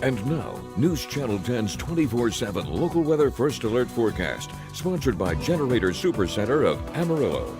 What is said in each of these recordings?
And now, News Channel 10's 24/7 local weather first alert forecast, sponsored by Generator Supercenter of Amarillo.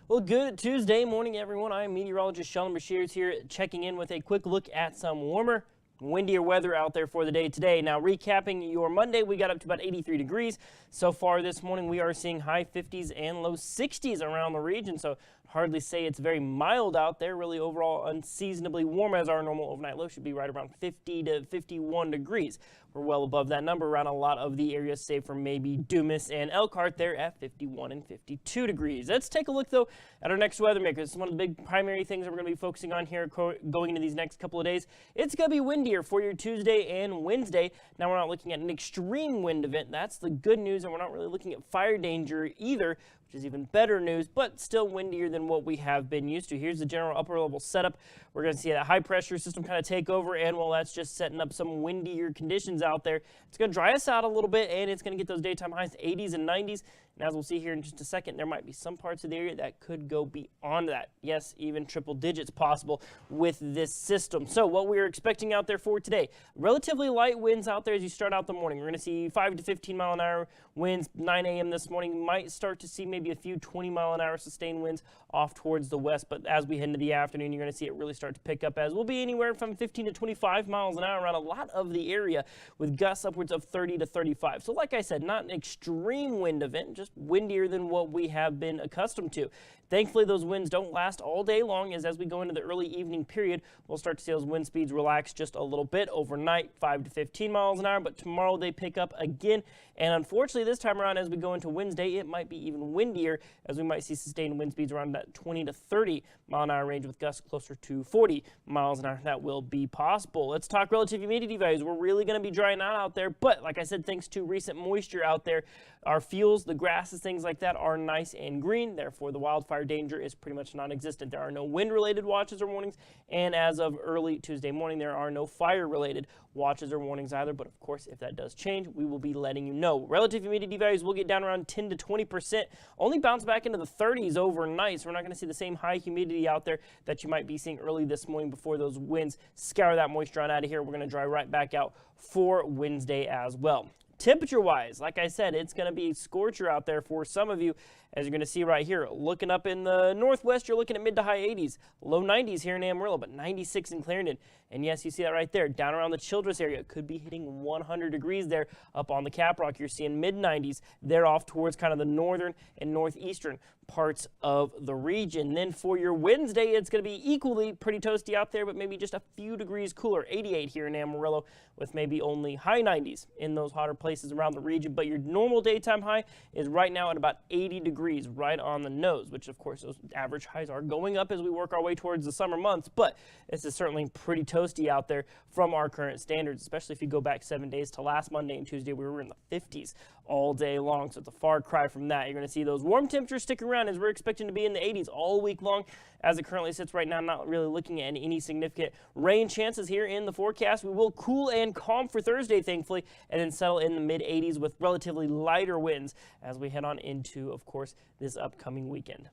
Well, good Tuesday morning, everyone. I'm meteorologist Sheldon Bashir here, checking in with a quick look at some warmer, windier weather out there for the day today. Now, recapping your Monday, we got up to about 83 degrees. So far this morning, we are seeing high 50s and low 60s around the region. So hardly say it's very mild out there. Really overall unseasonably warm, as our normal overnight low should be right around 50 to 51 degrees. We're well above that number around a lot of the areas, save for maybe Dumas and Elkhart there at 51 and 52 degrees. Let's take a look, though, at our next weather maker. This is one of the big primary things that we're going to be focusing on here going into these next couple of days. It's going to be windier for your Tuesday and Wednesday. Now, we're not looking at an extreme wind event. That's the good news, and we're not really looking at fire danger either, which is even better news, but still windier than what we have been used to. Here's the general upper level setup. We're going to see that high pressure system kind of take over, and while that's just setting up some windier conditions out there, it's going to dry us out a little bit, and it's going to get those daytime highs 80s and 90s. And as we'll see here in just a second, there might be some parts of the area that could go beyond that. Yes, even triple digits possible with this system. So what we're expecting out there for today, relatively light winds out there as you start out the morning. We're going to see 5 to 15 mile an hour winds 9 a.m. this morning. Might start to see maybe a few 20 mile an hour sustained winds off towards the west. But as we head into the afternoon, you're going to see it really start to pick up, as we'll be anywhere from 15 to 25 miles an hour around a lot of the area, with gusts upwards of 30 to 35. So like I said, not an extreme wind event, just windier than what we have been accustomed to. Thankfully, those winds don't last all day long, as we go into the early evening period, we'll start to see those wind speeds relax just a little bit overnight, 5 to 15 miles an hour, but tomorrow they pick up again. And unfortunately, this time around, as we go into Wednesday, it might be even windier, as we might see sustained wind speeds around that 20 to 30 mile an hour range, with gusts closer to 40 miles an hour. That will be possible. Let's talk relative humidity values. We're really going to be drying out there, but like I said, thanks to recent moisture out there, our fields, the grasses, things like that are nice and green. Therefore, the wildfire danger is pretty much non-existent. There are no wind-related watches or warnings, and as of early Tuesday morning, there are no fire-related watches or warnings either. But of course, if that does change, we will be letting you know. Relative humidity values will get down around 10 to 20%, only bounce back into the 30s overnight. So we're not going to see the same high humidity out there that you might be seeing early this morning before those winds scour that moisture on out of here. We're going to dry right back out for Wednesday as well. Temperature-wise, like I said, it's going to be a scorcher out there for some of you, as you're going to see right here. Looking up in the northwest, you're looking at mid to high 80s, low 90s here in Amarillo, but 96 in Clarendon. And yes, you see that right there. Down around the Childress area, it could be hitting 100 degrees there. Up on the Caprock, you're seeing mid-90s. They're off towards kind of the northern and northeastern parts of the region. Then for your Wednesday, it's going to be equally pretty toasty out there, but maybe just a few degrees cooler. 88 here in Amarillo, with maybe only high 90s in those hotter places around the region. But your normal daytime high is right now at about 80 degrees, right on the nose, which of course those average highs are going up as we work our way towards the summer months. But this is certainly pretty toasty out there from our current standards, especially if you go back 7 days to last Monday and Tuesday. We were in the 50s all day long, so it's a far cry from that. You're going to see those warm temperatures stick around, as we're expecting to be in the 80s all week long. As it currently sits right now, not really looking at any significant rain chances here in the forecast. We will cool and calm for Thursday, thankfully, and then settle in the mid-80s with relatively lighter winds as we head on into, of course, this upcoming weekend.